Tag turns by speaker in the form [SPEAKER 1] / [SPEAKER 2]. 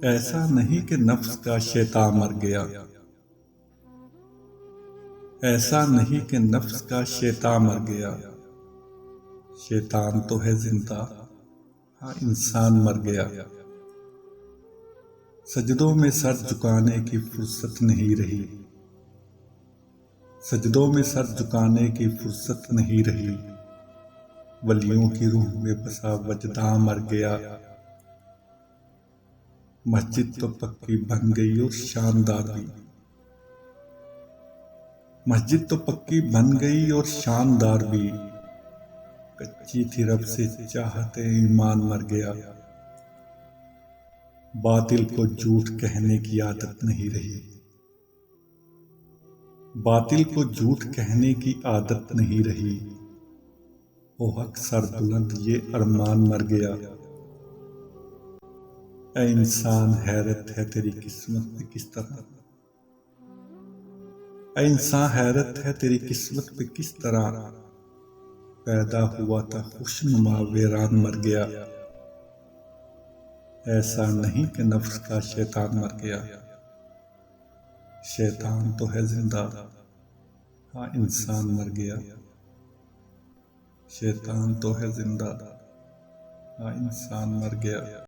[SPEAKER 1] ऐसा नहीं कि नफ्स का शैतान मर गया, ऐसा नहीं कि नफ्स का शैतान मर गया। शैतान तो है जिंदा, हाँ इंसान मर गया। सजदों में सर झुकाने की फुर्सत नहीं रही, सजदों में सर झुकाने की फुर्सत नहीं रही। वलियों की रूह में बसा वजदा मर गया। मस्जिद तो पक्की बन गई और शानदार भी, मस्जिद तो पक्की बन गई और शानदार भी। कच्ची थी रब से चाहते ईमान मर गया। बातिल को झूठ कहने की आदत नहीं रही, बातिल को झूठ कहने की आदत नहीं रही। ओ हक सर बुलंद ये अरमान मर गया। ऐ इंसान हैरत है तेरी किस्मत पे किस तरह, ऐ इंसान हैरत है तेरी किस्मत पे किस तरह। पैदा हुआ था खुशनुमा वीरान मर गया। ऐसा नहीं कि नफ्स का शैतान मर गया। शैतान तो है जिंदा, हाँ इंसान मर गया। शैतान तो है जिंदा, हाँ इंसान मर गया।